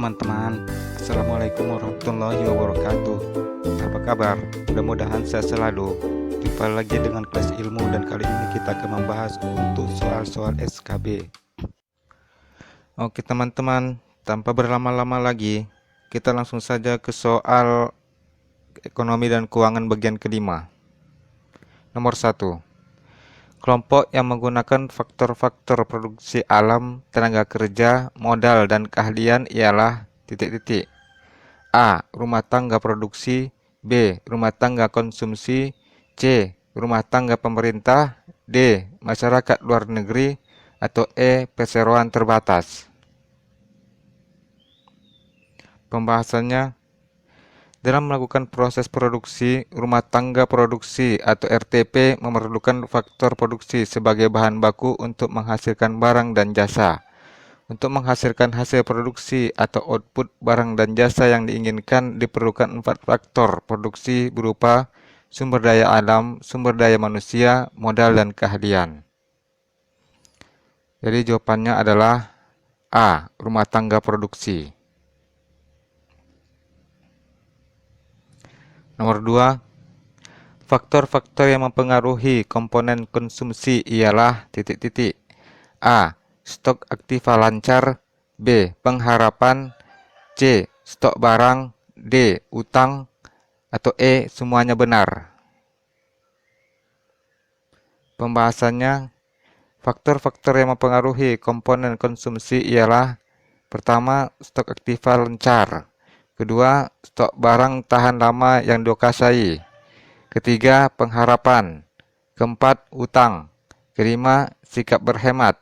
teman-teman, Assalamualaikum warahmatullahi wabarakatuh. Apa kabar? Mudah-mudahan sehat selalu. Jumpa lagi dengan kelas ilmu, dan kali ini kita akan membahas untuk soal-soal SKB. Oke teman-teman, tanpa berlama-lama lagi, kita langsung saja ke soal ekonomi dan keuangan bagian kelima. Nomor 1. Kelompok yang menggunakan faktor-faktor produksi alam, tenaga kerja, modal, dan keahlian ialah titik-titik. A. Rumah tangga produksi. B. Rumah tangga konsumsi. C. Rumah tangga pemerintah. D. Masyarakat luar negeri. Atau E. Perseroan terbatas. Pembahasannya, dalam melakukan proses produksi, rumah tangga produksi atau RTP memerlukan faktor produksi sebagai bahan baku untuk menghasilkan barang dan jasa. Untuk menghasilkan hasil produksi atau output barang dan jasa yang diinginkan diperlukan 4 faktor produksi berupa sumber daya alam, sumber daya manusia, modal, dan keahlian. Jadi jawabannya adalah A. Rumah tangga produksi. Nomor 2. Faktor-faktor yang mempengaruhi komponen konsumsi ialah titik-titik. A. Stok aktiva lancar. B. Pengharapan. C. Stok barang. D. Utang. Atau E. Semuanya benar. Pembahasannya, faktor-faktor yang mempengaruhi komponen konsumsi ialah: pertama, stok aktiva lancar. Kedua, stok barang tahan lama yang dikuasai. Ketiga, pengharapan. Keempat, utang. Kelima, sikap berhemat.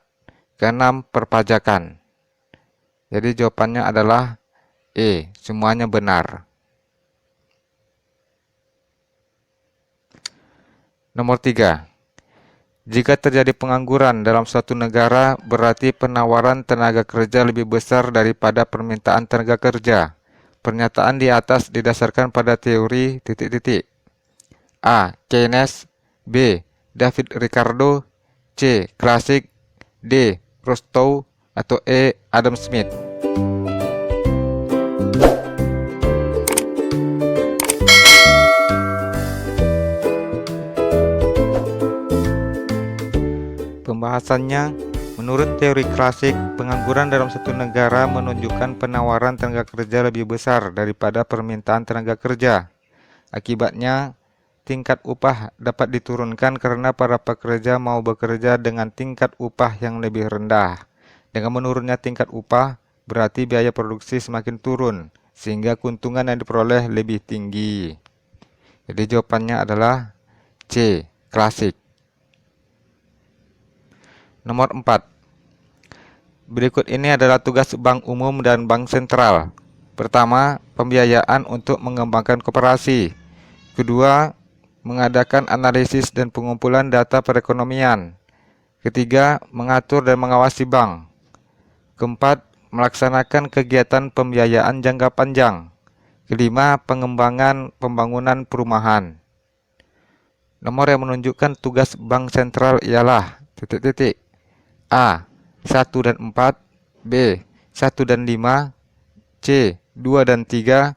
Keenam, perpajakan. Jadi jawabannya adalah E, semuanya benar. Nomor 3. Jika terjadi pengangguran dalam suatu negara, berarti penawaran tenaga kerja lebih besar daripada permintaan tenaga kerja. Pernyataan di atas didasarkan pada teori titik-titik. A. Keynes. B. David Ricardo. C. Klasik. D. Rostow. Atau E. Adam Smith. Pembahasannya, menurut teori klasik, pengangguran dalam satu negara menunjukkan penawaran tenaga kerja lebih besar daripada permintaan tenaga kerja. Akibatnya, tingkat upah dapat diturunkan karena para pekerja mau bekerja dengan tingkat upah yang lebih rendah. Dengan menurunnya tingkat upah, berarti biaya produksi semakin turun, sehingga keuntungan yang diperoleh lebih tinggi. Jadi jawabannya adalah C. Klasik. Nomor 4. Berikut ini adalah tugas bank umum dan bank sentral. Pertama, pembiayaan untuk mengembangkan koperasi. Kedua, mengadakan analisis dan pengumpulan data perekonomian. Ketiga, mengatur dan mengawasi bank. Keempat, melaksanakan kegiatan pembiayaan jangka panjang. Kelima, pengembangan pembangunan perumahan. Nomor yang menunjukkan tugas bank sentral ialah titik-titik. A. 1 dan 4. B. 1 dan 5. C. 2 dan 3.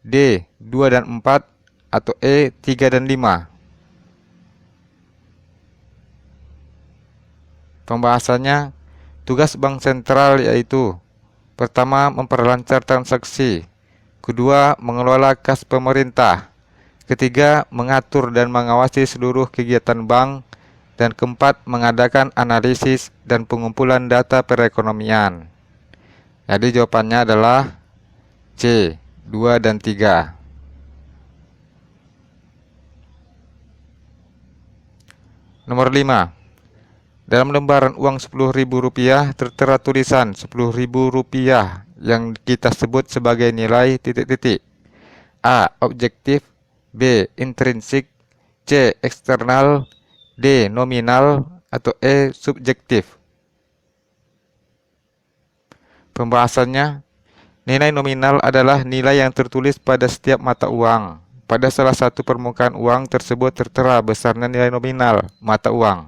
D. 2 dan 4. Atau E. 3 dan 5. Pembahasannya, tugas bank sentral yaitu: pertama, memperlancar transaksi. Kedua, mengelola kas pemerintah. Ketiga, mengatur dan mengawasi seluruh kegiatan bank. Dan keempat, mengadakan analisis dan pengumpulan data perekonomian. Jadi jawabannya adalah C. 2 dan 3. Nomor 5. Dalam lembaran uang Rp10.000 tertera tulisan Rp10.000 yang kita sebut sebagai nilai titik-titik. A. Objektif. B. Intrinsik. C. Eksternal. D. Nominal. Atau E. Subjektif. Pembahasannya, nilai nominal adalah nilai yang tertulis pada setiap mata uang. Pada salah satu permukaan uang tersebut tertera besarnya nilai nominal mata uang.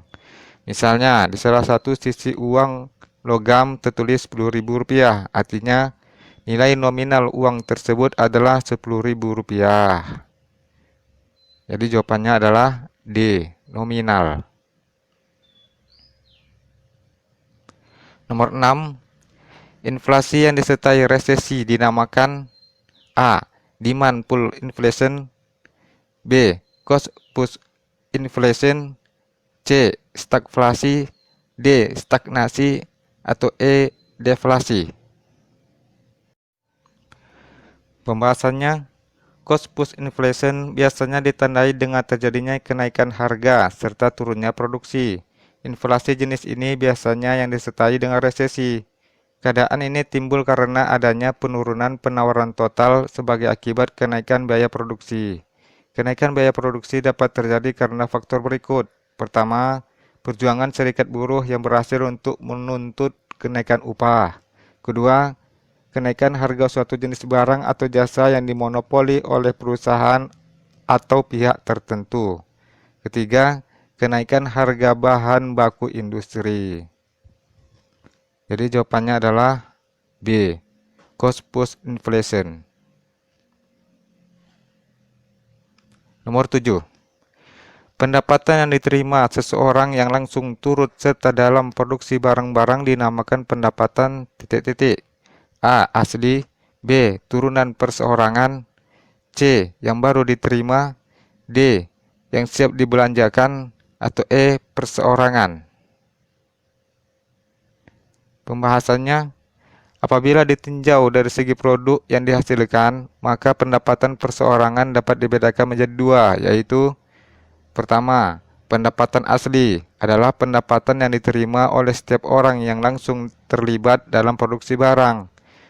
Misalnya, di salah satu sisi uang logam tertulis Rp10.000, artinya Nilai nominal uang tersebut adalah Rp10.000. Jadi jawabannya adalah D, nominal. Nomor 6, inflasi yang disertai resesi dinamakan A. Demand pull inflation, B. Cost push inflation, C. Stagflasi, D. Stagnasi, atau E. Deflasi. Pembahasannya, cost push inflation biasanya ditandai dengan terjadinya kenaikan harga serta turunnya produksi. Inflasi jenis ini biasanya yang disertai dengan resesi. Keadaan ini timbul karena adanya penurunan penawaran total sebagai akibat kenaikan biaya produksi. Kenaikan biaya produksi dapat terjadi karena faktor berikut. Pertama, perjuangan serikat buruh yang berhasil untuk menuntut kenaikan upah. Kedua, kenaikan harga suatu jenis barang atau jasa yang dimonopoli oleh perusahaan atau pihak tertentu. Ketiga, kenaikan harga bahan baku industri. Jadi jawabannya adalah B, cost push inflation. Nomor 7. Pendapatan yang diterima seseorang yang langsung turut serta dalam produksi barang-barang dinamakan pendapatan titik-titik. A. Asli, B. Turunan perseorangan, C. Yang baru diterima, D. Yang siap dibelanjakan, atau E. Perseorangan. Pembahasannya, apabila ditinjau dari segi produk yang dihasilkan, maka pendapatan perseorangan dapat dibedakan menjadi dua, yaitu pertama, pendapatan asli adalah pendapatan yang diterima oleh setiap orang yang langsung terlibat dalam produksi barang.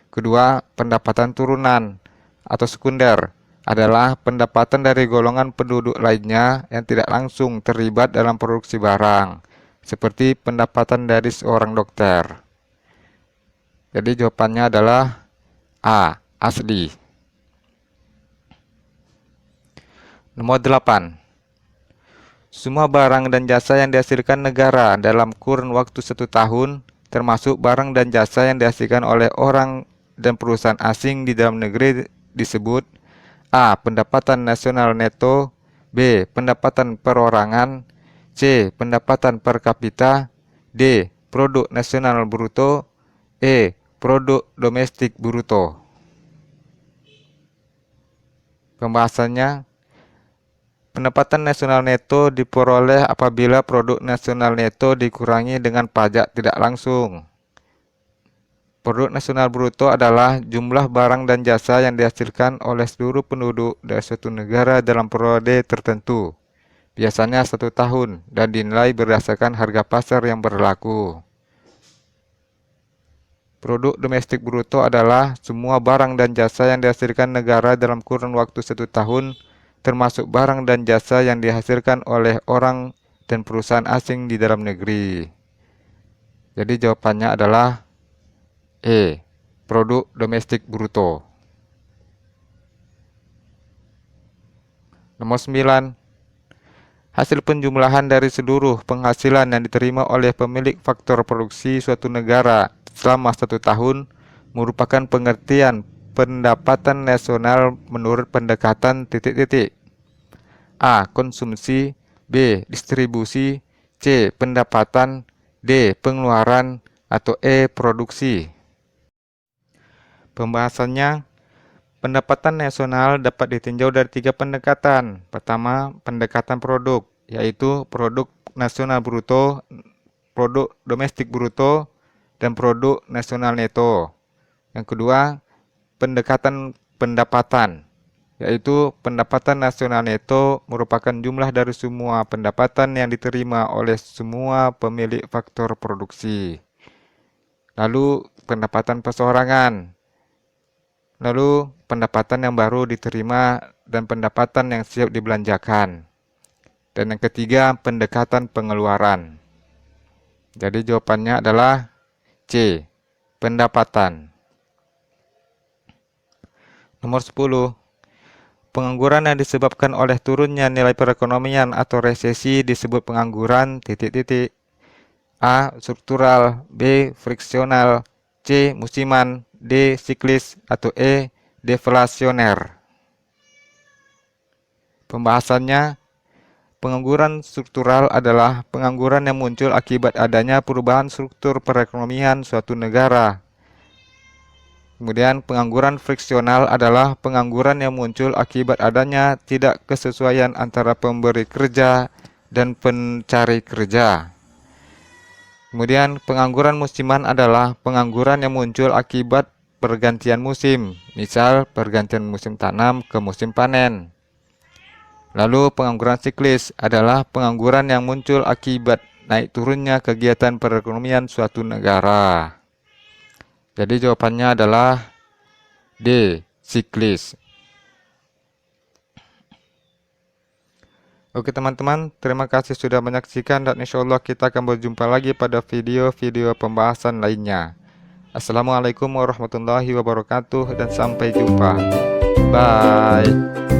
Kedua, pendapatan turunan atau sekunder adalah pendapatan dari golongan penduduk lainnya yang tidak langsung terlibat dalam produksi barang, seperti pendapatan dari seorang dokter. Jadi jawabannya adalah A, asli. Nomor 8. Semua barang dan jasa yang dihasilkan negara dalam kurun waktu 1 tahun, termasuk barang dan jasa yang dihasilkan oleh orang dan perusahaan asing di dalam negeri disebut A. Pendapatan nasional neto, B. Pendapatan perorangan, C. Pendapatan per kapita, D. Produk nasional bruto, E. Produk domestik bruto. Pembahasannya, pendapatan nasional neto diperoleh apabila produk nasional neto dikurangi dengan pajak tidak langsung. Produk nasional bruto adalah jumlah barang dan jasa yang dihasilkan oleh seluruh penduduk dari suatu negara dalam periode tertentu, biasanya 1 tahun, dan dinilai berdasarkan harga pasar yang berlaku. Produk domestik bruto adalah semua barang dan jasa yang dihasilkan negara dalam kurun waktu 1 tahun, termasuk barang dan jasa yang dihasilkan oleh orang dan perusahaan asing di dalam negeri. Jadi jawabannya adalah E, produk domestik bruto. Nomor 9. Hasil penjumlahan dari seluruh penghasilan yang diterima oleh pemilik faktor produksi suatu negara selama 1 tahun merupakan pengertian pendapatan nasional menurut pendekatan titik-titik. A. Konsumsi, B. Distribusi, C. Pendapatan, D. Pengeluaran, atau E. Produksi. Pembahasannya, pendapatan nasional dapat ditinjau dari 3 pendekatan. Pertama, pendekatan produk, yaitu produk nasional bruto, produk domestik bruto, dan produk nasional neto. Yang kedua, pendekatan pendapatan, yaitu pendapatan nasional neto merupakan jumlah dari semua pendapatan yang diterima oleh semua pemilik faktor produksi. Lalu pendapatan perseorangan, lalu pendapatan yang baru diterima dan pendapatan yang siap dibelanjakan. Dan yang ketiga, pendekatan pengeluaran. Jadi jawabannya adalah C, pendapatan. Nomor 10. Pengangguran yang disebabkan oleh turunnya nilai perekonomian atau resesi disebut pengangguran titik-titik. A. Struktural, B. Friksional, C. Musiman, D. Siklis, atau E. Deflasioner. Pembahasannya, pengangguran struktural adalah pengangguran yang muncul akibat adanya perubahan struktur perekonomian suatu negara. Kemudian pengangguran friksional adalah pengangguran yang muncul akibat adanya tidak kesesuaian antara pemberi kerja dan pencari kerja. Kemudian pengangguran musiman adalah pengangguran yang muncul akibat pergantian musim, misal pergantian musim tanam ke musim panen. Lalu pengangguran siklis adalah pengangguran yang muncul akibat naik turunnya kegiatan perekonomian suatu negara. Jadi jawabannya adalah D. Siklis. Oke teman-teman, terima kasih sudah menyaksikan dan insya Allah kita akan berjumpa lagi pada video-video pembahasan lainnya. Assalamualaikum warahmatullahi wabarakatuh dan sampai jumpa. Bye.